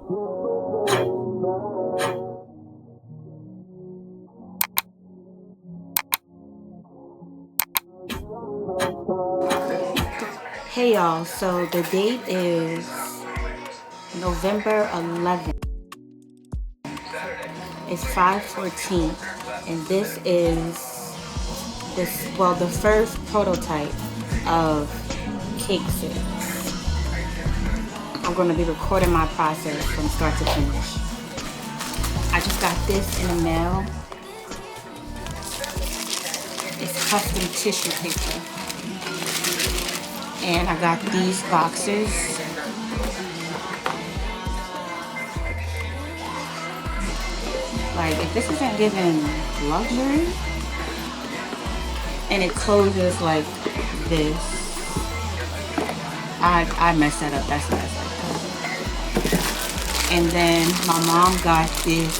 Hey y'all, so the date is November 11th. It's 5/14, and this is the first prototype of Cake Six. I'm going to be recording my process from start to finish. I just got this in the mail. It's custom tissue paper. And I got these boxes. Like, if this isn't giving luxury, and it closes like this. I messed that up. That's what I said. And then my mom got these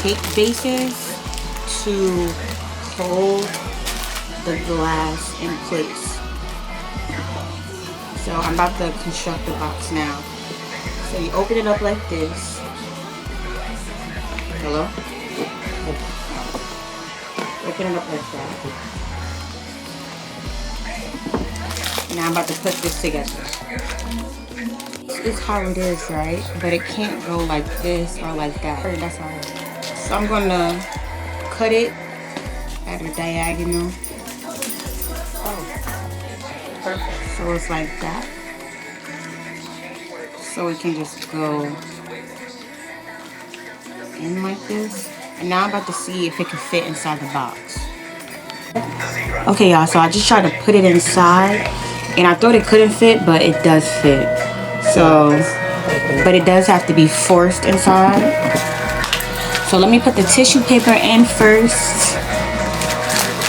cake bases to hold the glass in place. So I'm about to construct the box now. So you open it up like this. Hello? Open it up like that. Now I'm about to put this together. This is how it is, right? But it can't go like this or like that. That's how it is. So I'm gonna cut it at a diagonal. Oh, perfect. So it's like that. So it can just go in like this. And now I'm about to see if it can fit inside the box. Okay, y'all, so I just tried to put it inside, and I thought it couldn't fit, but it does fit. So, but it does have to be forced inside. So let me put the tissue paper in first,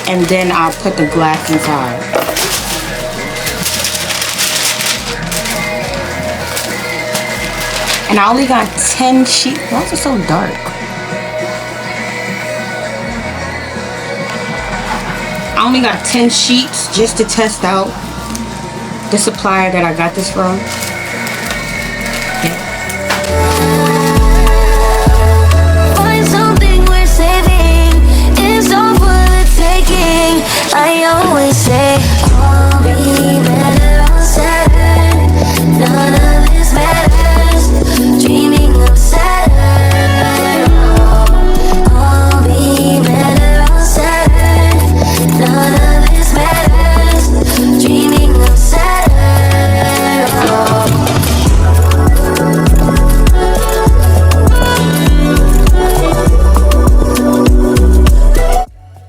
and then I'll put the glass inside. And I only got 10 sheets. Why is it so dark? I only got 10 sheets just to test out the supplier that I got this from. Find something worth saving. It's all for the taking. I always say, I'll be better on Saturn. None of this matters. Dreaming of Saturn. I'll be better on Saturn. None of this matters. Dreaming of Saturn.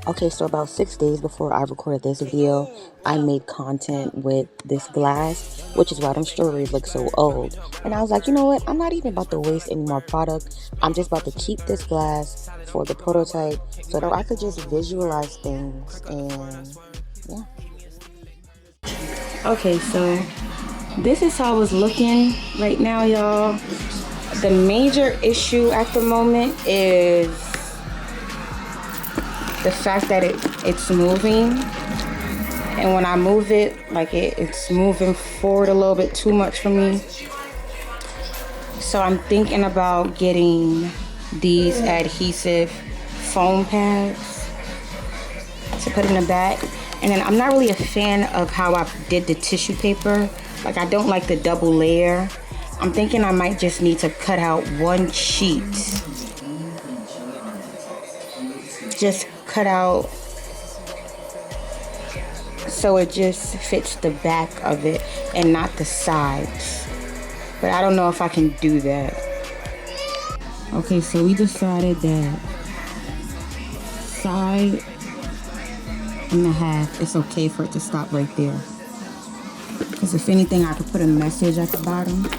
Okay, so about 6 days before I recorded this video, I made content with this glass, which is why them stories look so old. And I was like, you know what? I'm not even about to waste any more product. I'm just about to keep this glass for the prototype so that I could just visualize things. And yeah. Okay, so this is how it's looking right now, y'all. The major issue at the moment is the fact that it's moving, and when I move it, like it's moving forward a little bit too much for me. So I'm thinking about getting these adhesive foam pads to put in the back. And then I'm not really a fan of how I did the tissue paper. Like, I don't like the double layer. I'm thinking I might just need to cut out one sheet. Just cut out so it just fits the back of it and not the sides. But I don't know if I can do that. Okay, so we decided that side and a half, it's okay for it to stop right there. Because if anything, I could put a message at the bottom.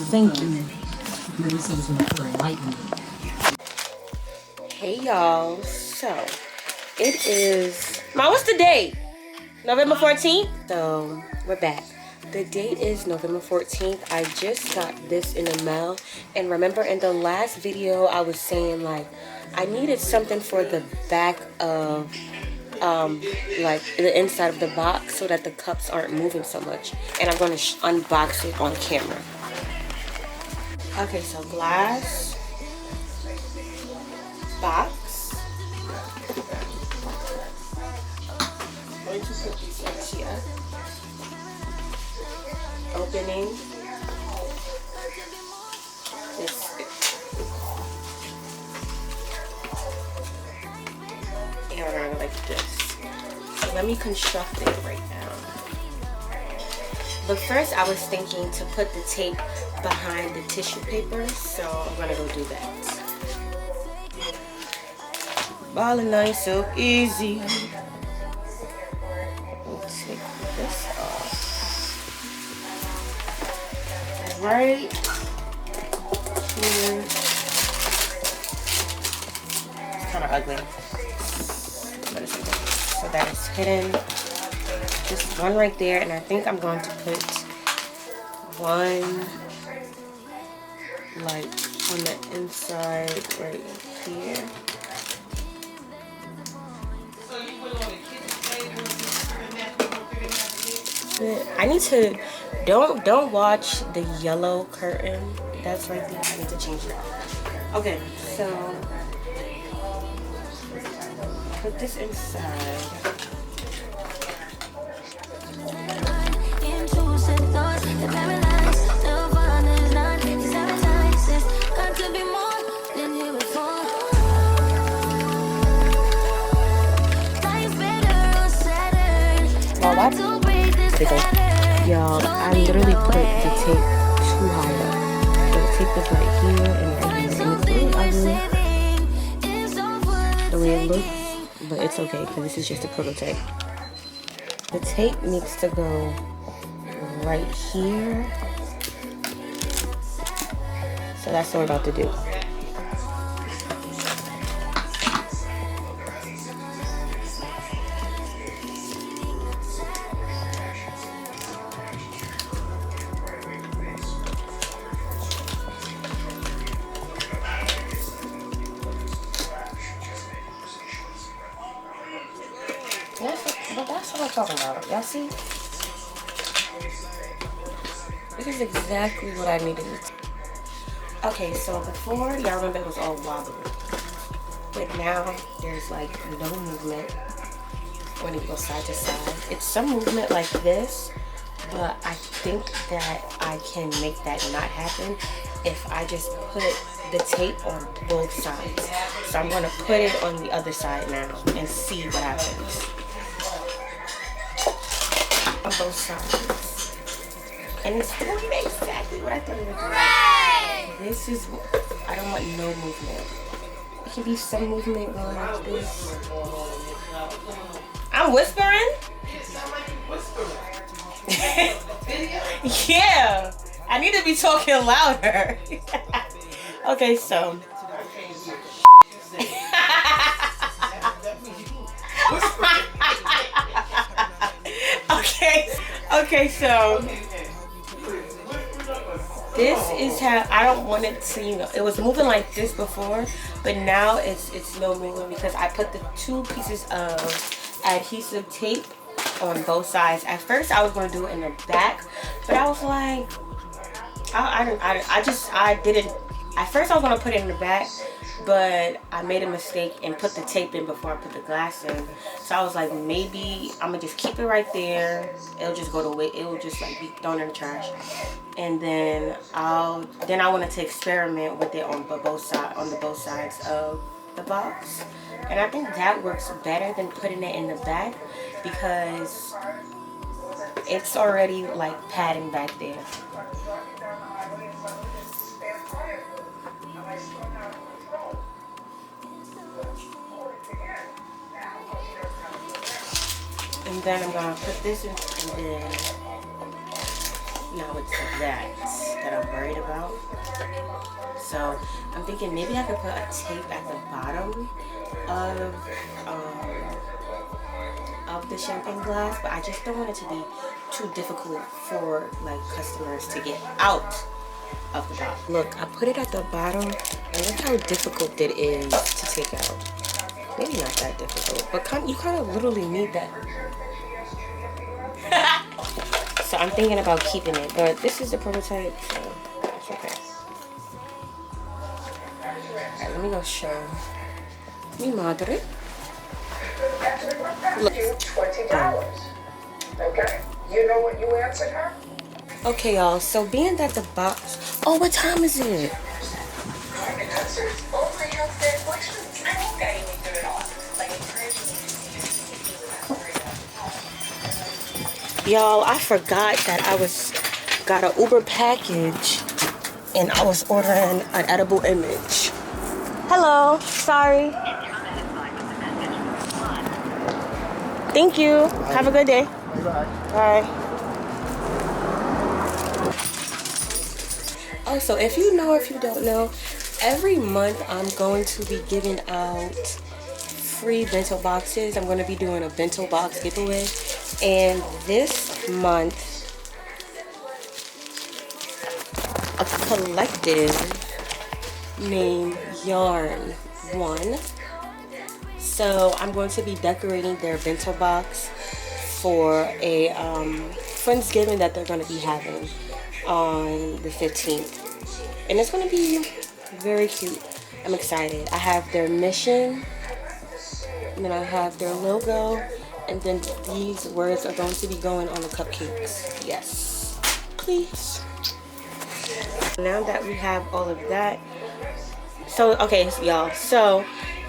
Thank you. Hey y'all, so it is, what's the date? November 14th? So we're back. The date is November 14th. I just got this in the mail. And remember in the last video I was saying like I needed something for the back of like the inside of the box so that the cups aren't moving so much. And I'm going to unbox it on camera. Okay, so glass box. I'm going to put these things here. Opening this. And we're gonna go like this. So let me construct it right now. But first I was thinking to put the tape behind the tissue paper, so I'm gonna go do that. Balling nice, so easy. We'll take this off. Right here. It's kind of ugly. So that is hidden. Just one right there, and I think I'm going to put one like on the inside right here. I need to don't watch the yellow curtain that's right there. I need to change it. Okay, so put this inside. Well, what? Y'all, I literally put the tape too high up. The tape is right here and right here. And it's really ugly the way it looks, but it's okay because this is just a prototype. The tape needs to go right here. So that's what we're about to do. But that's what I'm talking about. Y'all see? This is exactly what I needed. Okay, so before, y'all remember it was all wobbly. But now, there's like no movement when it goes side to side. It's some movement like this, but I think that I can make that not happen if I just put the tape on both sides. So I'm gonna put it on the other side now and see what happens. On both sides. And it's doing exactly what I thought it would do. This is, I don't want no movement. It can be some movement going like this. I'm whispering? Yeah, I need to be talking louder. Okay, so. Okay, so this is how I don't want it to, you know, it was moving like this before, but now it's no movement because I put the two pieces of adhesive tape on both sides. At first I was going to do it in the back, but I was like, I didn't. At first I was going to put it in the back, but I made a mistake and put the tape in before I put the glass in. So I was like, maybe I'm gonna just keep it right there. It'll just go to waste. It will just like be thrown in the trash. And then I wanted to experiment with it on both sides of the box. And I think that works better than putting it in the back because it's already like padding back there. And then I'm gonna put this in, and then now it's that I'm worried about. So I'm thinking maybe I could put a tape at the bottom of the champagne glass, but I just don't want it to be too difficult for like customers to get out of the box. Look, I put it at the bottom, and look how difficult it is to take out. Maybe not that difficult, but you kind of literally need that. So I'm thinking about keeping it, but this is the prototype, so it's okay. Alright, let me go show mi madre. Look. $20. Okay, you know what you answered her? Okay, y'all, so being that the box... Oh, what time is it? Y'all, I forgot that I got an Uber package and I was ordering an edible image. Hello, sorry. Thank you. Have a good day. Bye. Also, if you know or if you don't know, every month I'm going to be giving out free bento boxes. I'm going to be doing a bento box giveaway. And this month, a collective named Yarn won. So I'm going to be decorating their bento box for a Friendsgiving that they're going to be having on the 15th. And it's going to be very cute. I'm excited. I have their mission, and then I have their logo, and then these words are going to be going on the cupcakes. Yes, please. Now that we have all of that, so okay, y'all, so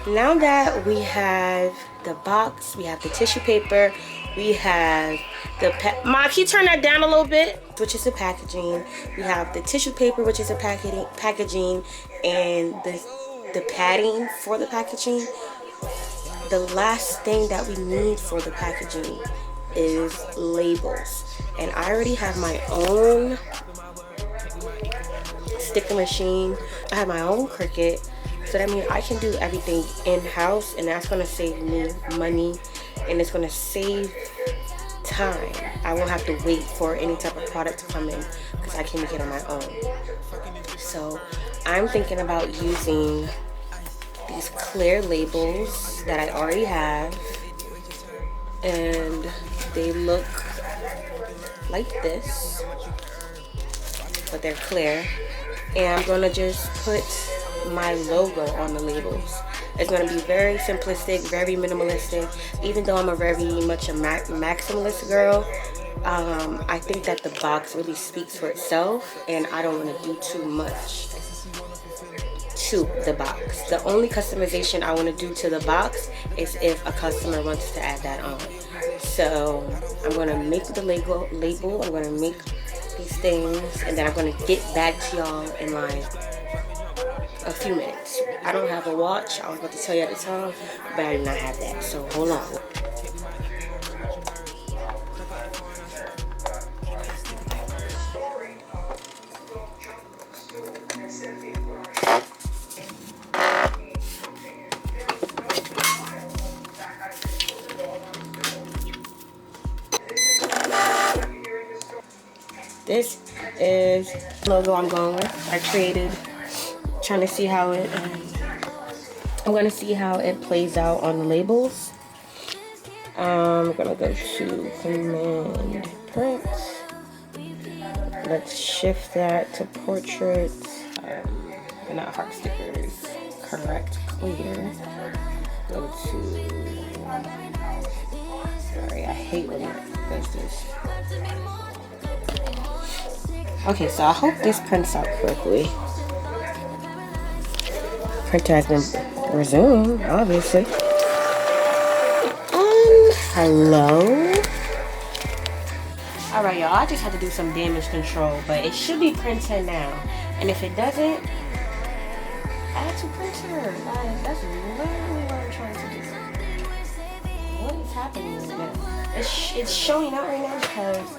now that we have the box, we have the tissue paper, we have the Mom, can you turn that down a little bit? Which is the packaging. We have the tissue paper, which is the packaging, and the padding for the packaging. The last thing that we need for the packaging is labels. And I already have my own sticker machine. I have my own Cricut. So that means I can do everything in-house, and that's going to save me money, and it's going to save time. I won't have to wait for any type of product to come in because I can make it on my own. So I'm thinking about using these clear labels that I already have, and they look like this, but they're clear. And I'm gonna just put my logo on the labels. It's gonna be very simplistic, very minimalistic. Even though I'm a very much a maximalist girl, I think that the box really speaks for itself, and I don't want to do too much to the box. The only customization I want to do to the box is if a customer wants to add that on. So I'm going to make the label, I'm going to make these things, and then I'm going to get back to y'all in like a few minutes. I don't have a watch. I was about to tell you at the time, but I do not have that, so hold on. This is the logo I'm going with. I created, trying to see how it, I'm going to see how it plays out on the labels. I'm going to go to Command Print. Let's shift that to Portrait. Not heart stickers. Correct Clear. Go to, sorry, I hate when it does this. Okay, so I hope this prints out quickly. Printer has been resumed, obviously. Hello? Alright, y'all, I just had to do some damage control, but it should be printing now. And if it doesn't, add to printer. Like, that's literally what I'm trying to do. What is happening right now? It's showing out right now because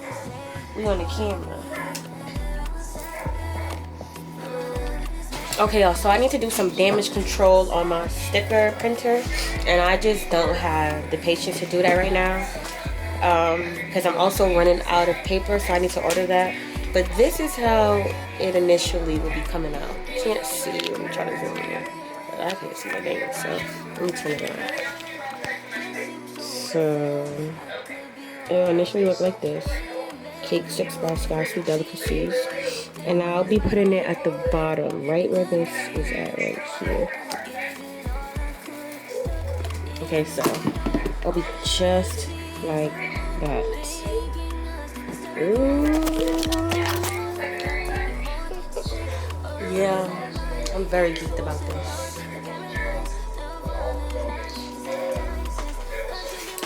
we on the camera. Okay, y'all, so I need to do some damage control on my sticker printer, and I just don't have the patience to do that right now, because I'm also running out of paper, so I need to order that. But this is how it initially will be coming out. Can't see. Let me try to zoom in. But I can't see my name, so let me turn it around. So it'll initially look like this. Cake 6 by Skyy, Sweet Delicacies. And I'll be putting it at the bottom, right where this is at, right here. Okay, so it'll be just like that. Ooh. Yeah, I'm very geeked about this.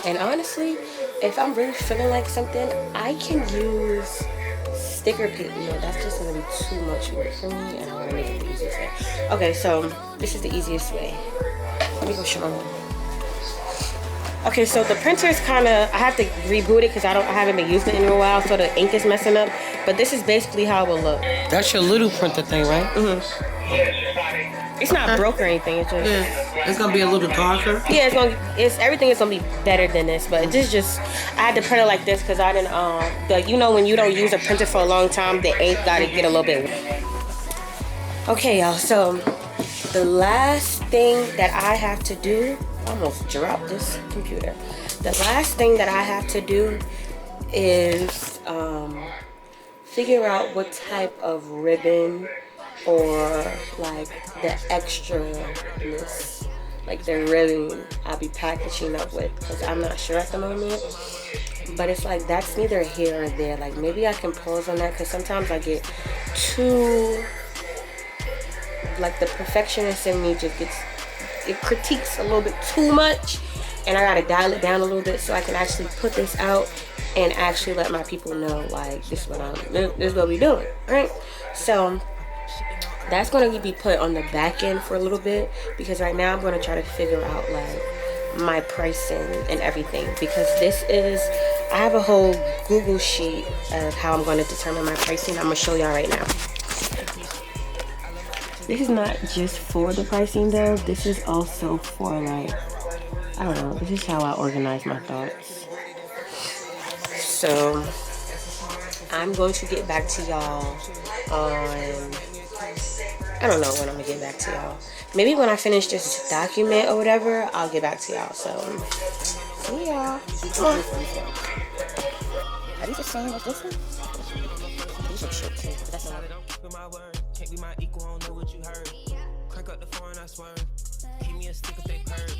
And honestly, if I'm really feeling like something, I can use sticker paper. No, that's just gonna be too much work for me, and I wanna make it the easiest way. Okay, so this is the easiest way. Let me go show them. Okay, so the printer is kind of, I have to reboot it because I haven't been using it in a while, so the ink is messing up. But this is basically how it will look. That's your little printer thing, right? Mm-hmm. It's not broke or anything. It's just. Yeah, it's gonna be a little darker. Yeah, everything is gonna be better than this, but this just I had to print it like this because I didn't you know when you don't use a printer for a long time, the ink gotta get a little bit. Okay, y'all. So the last thing that I have to do. I almost dropped this computer. The last thing that I have to do is figure out what type of ribbon or like the extraness, like the ribbon I'll be packaging up with, because I'm not sure at the moment. But it's like that's neither here or there. Like maybe I can pause on that because sometimes I get too, like the perfectionist in me just gets, it critiques a little bit too much, and I gotta dial it down a little bit so I can actually put this out and actually let my people know like this is what we doing, right? So that's gonna be put on the back end for a little bit, because right now I'm gonna try to figure out like my pricing and everything, because I have a whole Google sheet of how I'm gonna determine my pricing. I'm gonna show y'all right now. This is not just for the pricing though, this is also for like, I don't know, this is how I organize my thoughts. So, I'm going to get back to y'all on, I don't know when I'm gonna get back to y'all. Maybe when I finish this document or whatever, I'll get back to y'all, so, see y'all. Are these the same as this one? These look shit too, but that's not. Can't be my equal, I don't know what you heard. Crank up the phone, I swear. Keep me a stick if they purge.